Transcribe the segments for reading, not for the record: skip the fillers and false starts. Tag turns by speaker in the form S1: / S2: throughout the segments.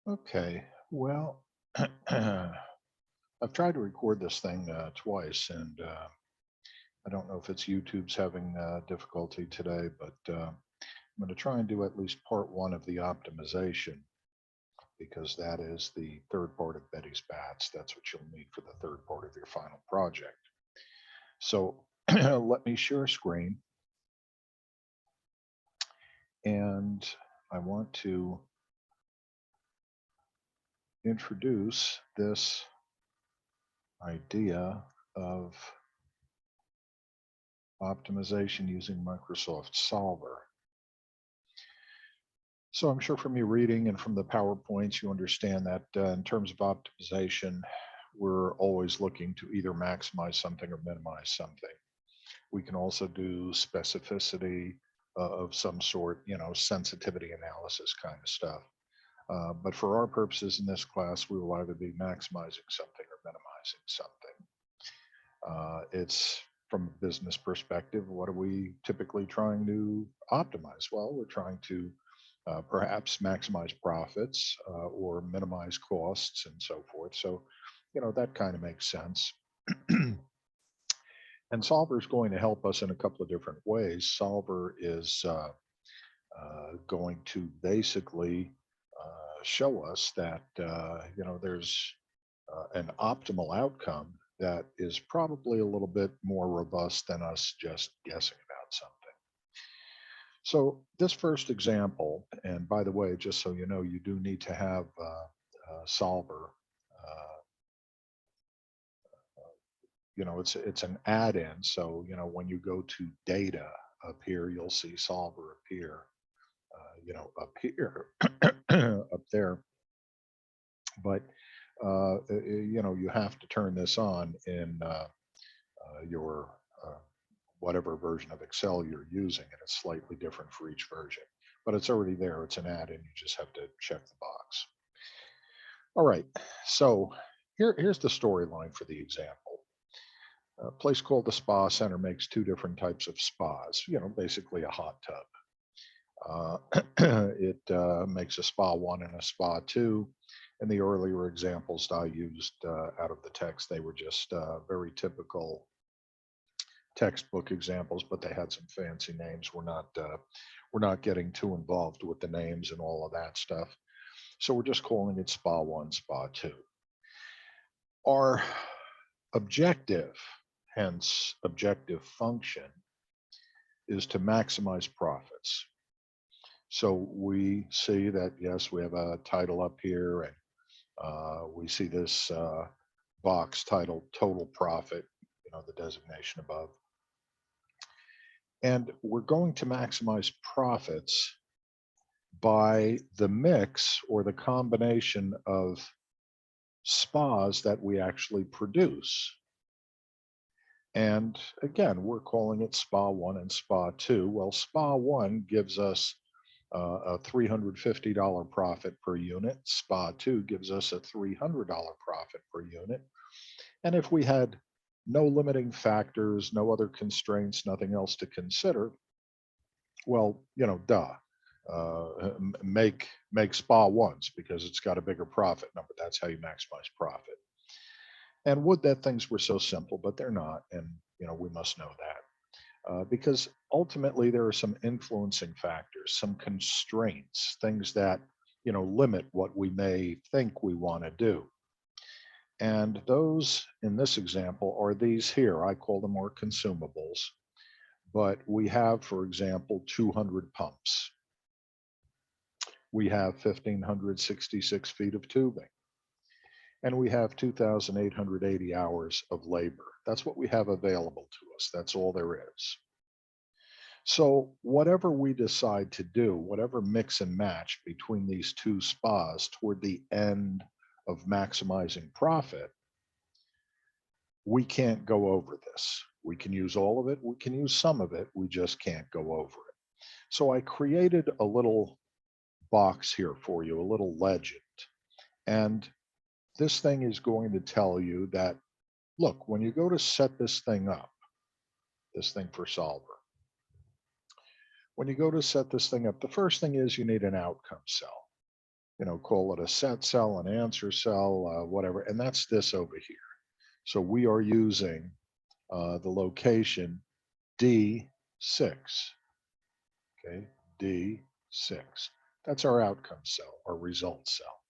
S1: Okay, well, I've tried to record this thing twice, and I don't know if it's YouTube's having difficulty today, but I'm going to try and do at least part one of the optimization because that is the third part of Betty's Bats. That's what you'll need for the third part of your final project. So let me share a screen, and I want to introduce this idea of optimization using Microsoft Solver. So I'm sure from your reading and from the PowerPoints, you understand that in terms of optimization, we're always looking to either maximize something or minimize something. We can also do specificity of some sort, sensitivity analysis kind of stuff. But for our purposes in this class, we will either be maximizing something or minimizing something. It's from a business perspective, what are we typically trying to optimize? Well, we're trying to perhaps maximize profits or minimize costs and so forth. So, that kind of makes sense. And Solver is going to help us in a couple of different ways. Solver is going to basically show us that, there's an optimal outcome that is probably a little bit more robust than us just guessing about something. So this first example, and by the way, just so you know, you do need to have Solver. Uh, it's an add-in. So when you go to Data up here, you'll see Solver appear. Up here, up there. But you have to turn this on in your whatever version of Excel you're using, and it's slightly different for each version. But it's already there. It's an add-in. You just have to check the box. All right. So here's the storyline for the example. A place called the Spa Center makes two different types of spas. Basically a hot tub. It makes a Spa 1 and a Spa 2. In the earlier examples that I used out of the text, they were just very typical textbook examples, but they had some fancy names. We're not getting too involved with the names and all of that stuff. So we're just calling it Spa 1, Spa 2. Our objective, hence objective function, is to maximize profits. So we see that, yes, we have a title up here, and we see this box titled total profit, the designation above. And we're going to maximize profits by the mix or the combination of spas that we actually produce. And again, we're calling it Spa 1 and Spa 2. Well, Spa 1 gives us a $350 profit per unit. Spa 2 gives us a $300 profit per unit. And if we had no limiting factors, no other constraints, nothing else to consider, well, duh. Make Spa 1s because it's got a bigger profit number. That's how you maximize profit. And would that things were so simple, but they're not. And, we must know that. Because ultimately there are some influencing factors, some constraints, things that limit what we may think we want to do. And those in this example are these here. I call them our consumables. But we have, for example, 200 pumps. We have 1,566 feet of tubing. And we have 2,880 hours of labor. That's what we have available to us. That's all there is. So whatever we decide to do, whatever mix and match between these two spas toward the end of maximizing profit, we can't go over this. We can use all of it. We can use some of it. We just can't go over it. So I created a little box here for you, a little legend. And this thing is going to tell you that, look, when you go to set this thing up, this thing for Solver, when you go to set this thing up, the first thing is you need an outcome cell. call it a set cell, an answer cell, whatever, and that's this over here. So we are using the location D6, okay, D6. That's our outcome cell, our result cell.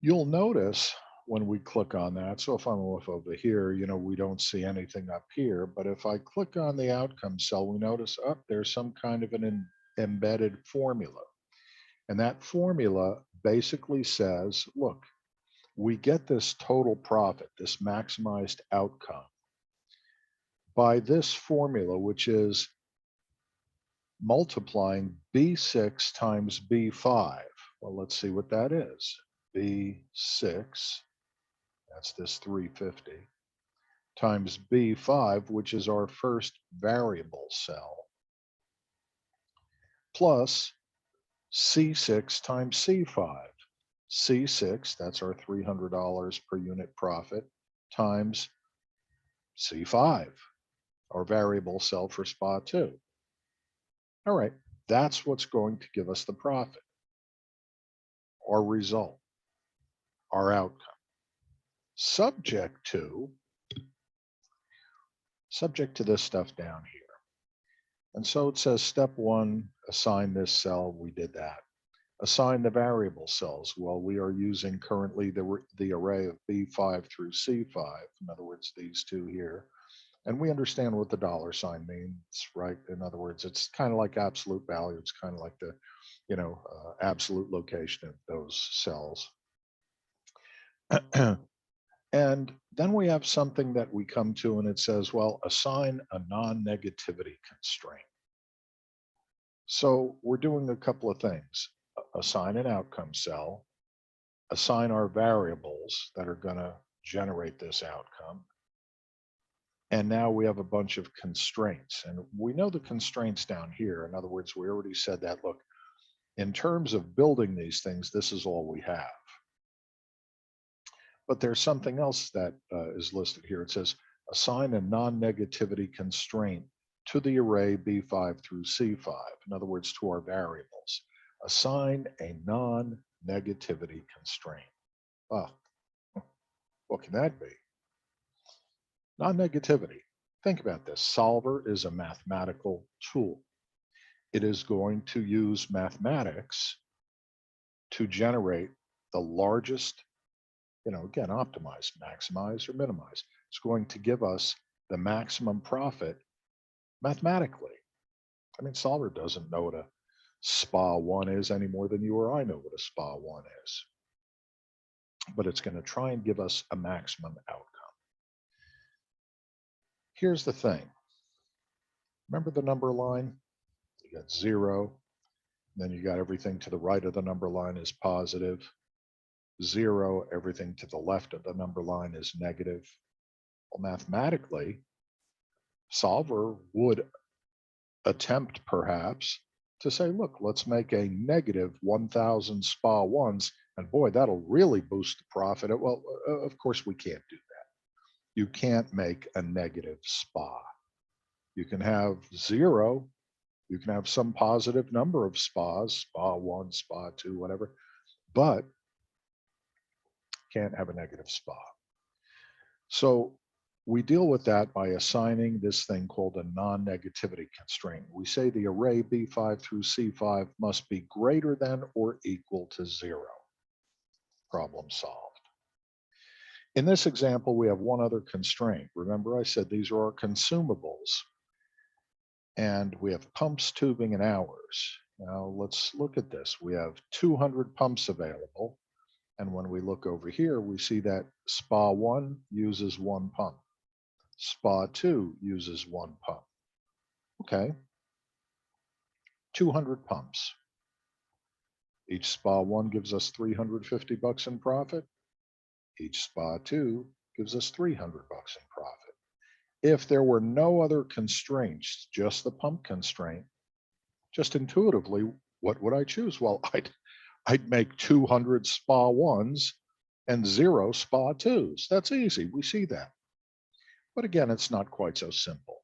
S1: You'll notice when we click on that, so if I'm off over here, we don't see anything up here, but if I click on the outcome cell, we notice up there's some kind of an embedded formula. And that formula basically says, look, we get this total profit, this maximized outcome, by this formula, which is multiplying B6 times B5. Well, let's see what that is. B6, that's this 350, times B5, which is our first variable cell, plus C6 times C5. C6, that's our $300 per unit profit, times C5, our variable cell for SPA 2. All right, that's what's going to give us the profit, our result, our outcome. Subject to this stuff down here. And so it says step 1, assign this cell. We did that. Assign the variable cells. Well, we are using currently the array of B5 through C5. In other words, these two here. And we understand what the $sign means, right? In other words, it's kind of like absolute value. It's kind of like the, absolute location of those cells. And then we have something that we come to and it says, well, assign a non-negativity constraint. So we're doing a couple of things. Assign an outcome cell, assign our variables that are going to generate this outcome. And now we have a bunch of constraints. And we know the constraints down here. In other words, we already said that, look, in terms of building these things, this is all we have. But there's something else that is listed here. It says, assign a non-negativity constraint to the array B5 through C5. In other words, to our variables. Assign a non-negativity constraint. Oh, what can that be? Non-negativity. Think about this. Solver is a mathematical tool. It is going to use mathematics to generate the largest, again, optimize, maximize, or minimize. It's going to give us the maximum profit mathematically. I mean, Solver doesn't know what a SPA 1 is any more than you or I know what a SPA 1 is. But it's going to try and give us a maximum outcome. Here's the thing. Remember the number line? You got 0, then you got everything to the right of the number line is positive. 0, everything to the left of the number line is negative. Well, mathematically, Solver would attempt perhaps to say, look, let's make a negative 1,000 SPA 1s, and boy, that'll really boost the profit. Well, of course, we can't do that. You can't make a negative SPA. You can have 0. You can have some positive number of SPAs, SPA 1, SPA 2, whatever, but can't have a negative SPA. So we deal with that by assigning this thing called a non-negativity constraint. We say the array B5 through C5 must be greater than or equal to 0. Problem solved. In this example, we have one other constraint. Remember, I said these are our consumables. And we have pumps, tubing, and hours. Now let's look at this. We have 200 pumps available. And when we look over here, we see that SPA 1 uses 1 pump. SPA 2 uses 1 pump. Okay. 200 pumps. Each SPA 1 gives us $350 in profit. Each SPA 2 gives us $300 in profit. If there were no other constraints, just the pump constraint, just intuitively, what would I choose? Well, I'd make 200 SPA 1s and 0 SPA 2s. That's easy. We see that. But again, it's not quite so simple.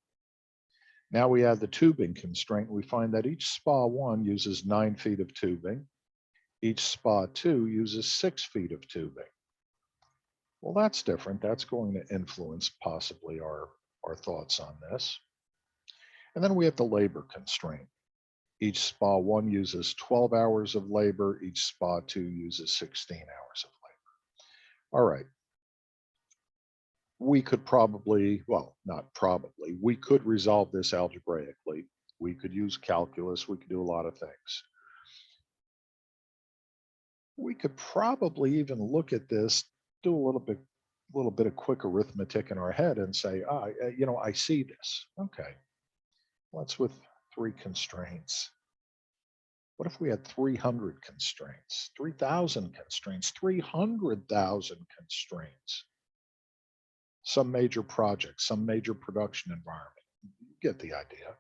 S1: Now we add the tubing constraint. We find that each SPA 1 uses 9 feet of tubing. Each SPA 2 uses 6 feet of tubing. Well, that's different. That's going to influence possibly our thoughts on this. And then we have the labor constraint. Each SPA 1 uses 12 hours of labor. Each SPA 2 uses 16 hours of labor. All right. We could probably, well, not probably, we could resolve this algebraically. We could use calculus. We could do a lot of things. We could probably even look at this, do a little bit of quick arithmetic in our head and say, I see this. Okay, what's with 3 constraints? What if we had 300 constraints, 3,000 constraints, 300,000 constraints? Some major project, some major production environment. You get the idea.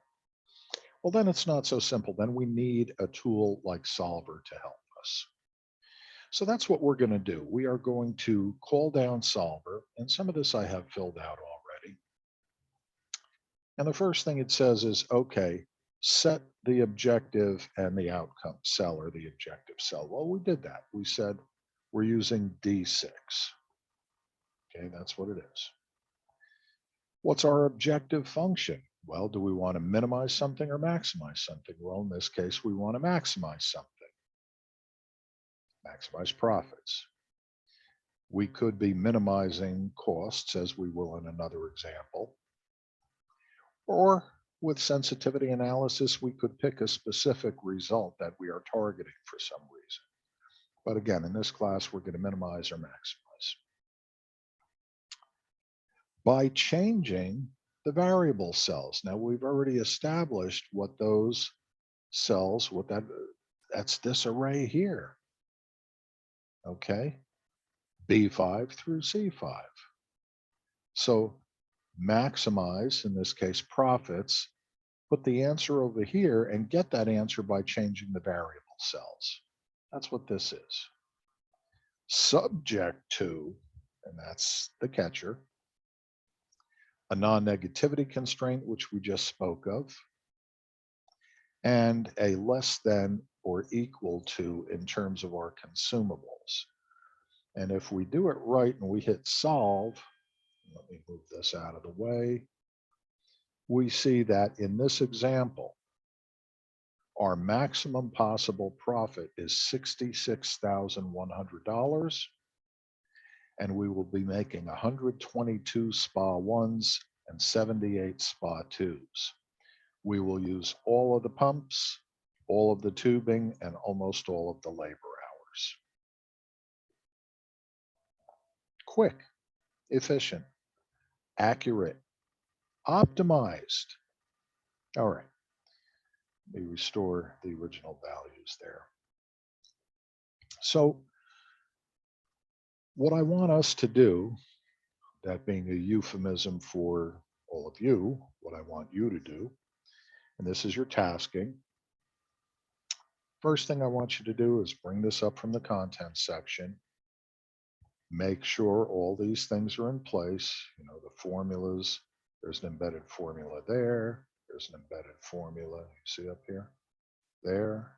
S1: Well, then it's not so simple. Then we need a tool like Solver to help us. So that's what we're going to do. We are going to call down Solver, and some of this I have filled out already. And the first thing it says is, okay, set the objective and the outcome cell, or the objective cell. Well, we did that. We said we're using D6. Okay, that's what it is. What's our objective function? Well, do we want to minimize something or maximize something? Well, in this case, we want to maximize something. Maximize profits. We could be minimizing costs, as we will in another example. Or with sensitivity analysis, we could pick a specific result that we are targeting for some reason. But again, in this class, we're going to minimize or maximize. By changing the variable cells. Now, we've already established what those cells, that's this array here. Okay, B5 through C5. So maximize, in this case, profits, put the answer over here and get that answer by changing the variable cells. That's what this is. Subject to, and that's the catcher, a non-negativity constraint, which we just spoke of, and a less than or equal to in terms of our consumables. And if we do it right and we hit solve, let me move this out of the way, we see that in this example, our maximum possible profit is $66,100, and we will be making 122 SPA 1s and 78 SPA 2s. We will use all of the pumps, all of the tubing, and almost all of the labor hours. Quick, efficient, accurate, optimized. All right, let me restore the original values there. So what I want us to do, that being a euphemism for all of you, what I want you to do, and this is your tasking. First thing I want you to do is bring this up from the contents section. Make sure all these things are in place. You know, the formulas, there's an embedded formula there. There's an embedded formula, you see up here? There,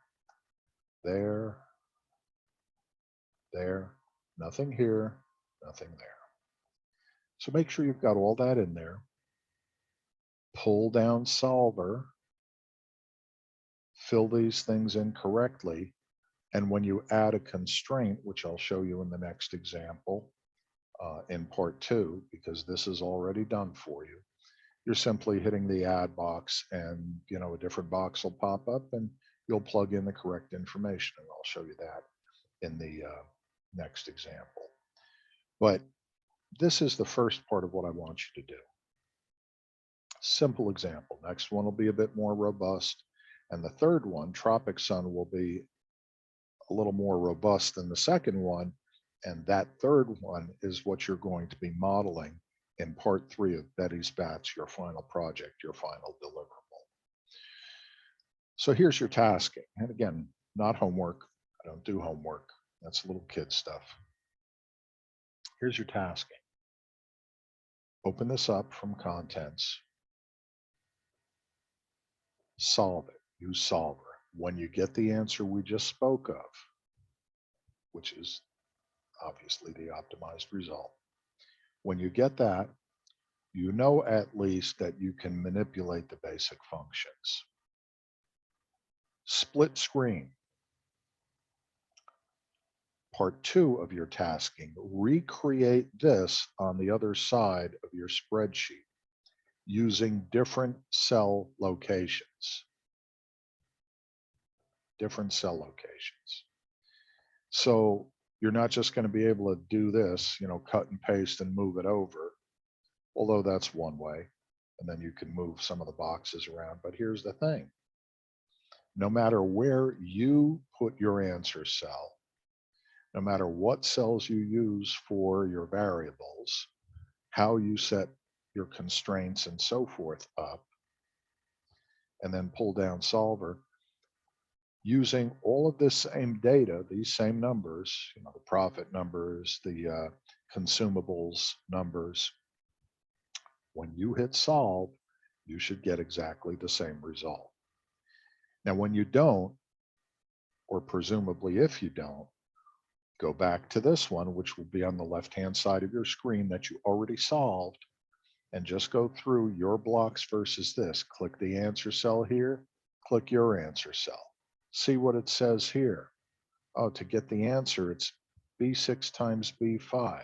S1: there, there, nothing here, nothing there. So make sure you've got all that in there. Pull down Solver, fill these things in correctly, and when you add a constraint, which I'll show you in the next example in part 2, because this is already done for you, you're simply hitting the add box, and a different box will pop up and you'll plug in the correct information, and I'll show you that in the next example. But this is the first part of what I want you to do. Simple example. Next one will be a bit more robust, and the third one, Tropic Sun, will be a little more robust than the second one, and that third one is what you're going to be modeling in part 3 of Betty's Batch, your final project, your final deliverable. So here's your tasking. And again, not homework. I don't do homework. That's little kid stuff. Here's your tasking. Open this up from contents. solve it. Use solver. When you get the answer we just spoke of, which is obviously the optimized result, when you get that, you know at least that you can manipulate the basic functions. Split screen. Part 2 of your tasking, recreate this on the other side of your spreadsheet using different cell locations. Different cell locations. So you're not just going to be able to do this, cut and paste and move it over, although that's one way. And then you can move some of the boxes around. But here's the thing. No matter where you put your answer cell, no matter what cells you use for your variables, how you set your constraints and so forth up, and then pull down solver, using all of this same data, these same numbers, the profit numbers, the consumables numbers, when you hit solve, you should get exactly the same result. Now, when you don't, or presumably if you don't, go back to this one, which will be on the left-hand side of your screen that you already solved, and just go through your blocks versus this. Click the answer cell here, click your answer cell. See what it says here. Oh, to get the answer, it's B6 times B5,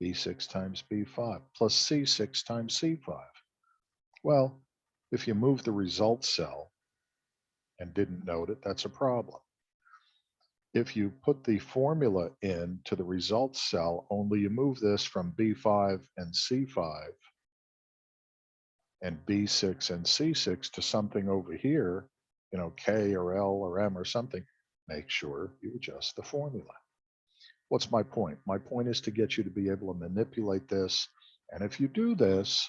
S1: B6 times B5, plus C6 times C5. Well, if you move the result cell and didn't note it, that's a problem. If you put the formula into the results cell, only you move this from B5 and C5 and B6 and C6 to something over here, K or L or M or something, make sure you adjust the formula. What's my point? My point is to get you to be able to manipulate this. And if you do this,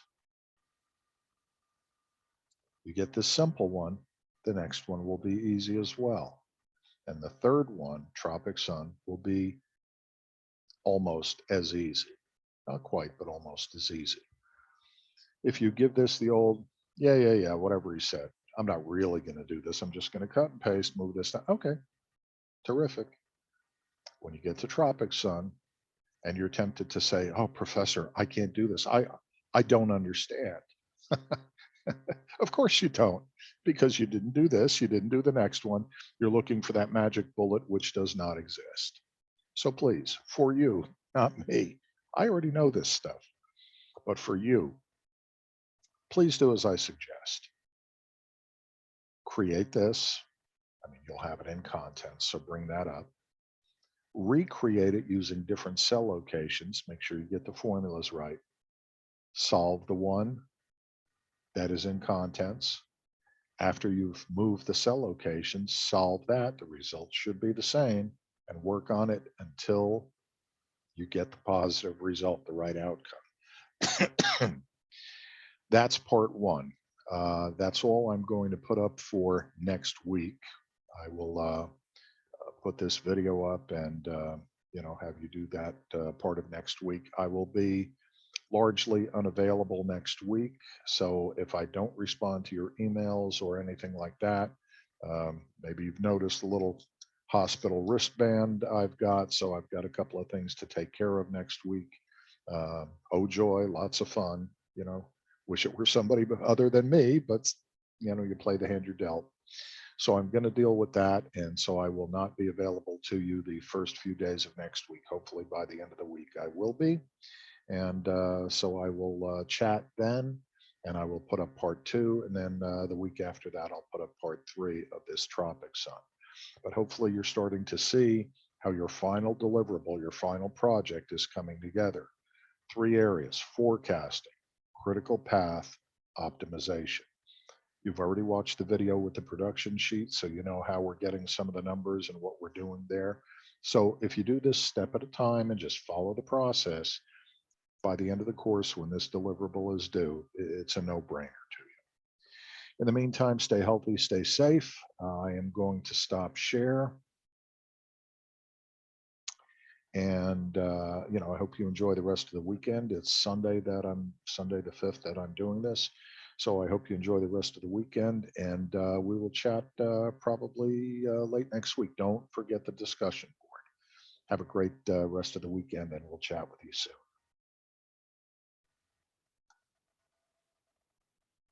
S1: you get this simple one, the next one will be easy as well. And the third one, Tropic Sun, will be almost as easy. Not quite, but almost as easy. If you give this the old, yeah, whatever he said, I'm not really going to do this. I'm just going to cut and paste, move this down. Okay, terrific. When you get to Tropic Sun and you're tempted to say, oh, professor, I can't do this. I don't understand. Of course you don't, because you didn't do this. You didn't do the next one. You're looking for that magic bullet, which does not exist. So please, for you, not me, I already know this stuff, but for you, please do as I suggest. Create this. You'll have it in contents, so bring that up. Recreate it using different cell locations. Make sure you get the formulas right. Solve the one that is in contents. After you've moved the cell location, solve that. The results should be the same, and work on it until you get the positive result, the right outcome. That's part 1. That's all I'm going to put up for next week. I will put this video up and have you do that part of next week. I will be largely unavailable next week, so if I don't respond to your emails or anything like that, maybe you've noticed the little hospital wristband I've got, so I've got a couple of things to take care of next week. Oh joy, lots of fun. Wish it were somebody other than me, but you play the hand you're dealt. So I'm going to deal with that, and so I will not be available to you the first few days of next week. Hopefully by the end of the week I will be, and so I will chat then, and I will put up part 2, and then the week after that I'll put up part 3 of this Tropic Sun. But hopefully you're starting to see how your final deliverable, your final project is coming together. 3 areas: forecasting, critical path, optimization. You've already watched the video with the production sheet, so you know how we're getting some of the numbers and what we're doing there. So if you do this step at a time and just follow the process, by the end of the course, when this deliverable is due, it's a no-brainer to you. In the meantime, stay healthy, stay safe. I am going to stop share. And I hope you enjoy the rest of the weekend. It's Sunday the 5th that I'm doing this. So I hope you enjoy the rest of the weekend, and we will chat probably late next week. Don't forget the discussion board. Have a great rest of the weekend, and we'll chat with you soon.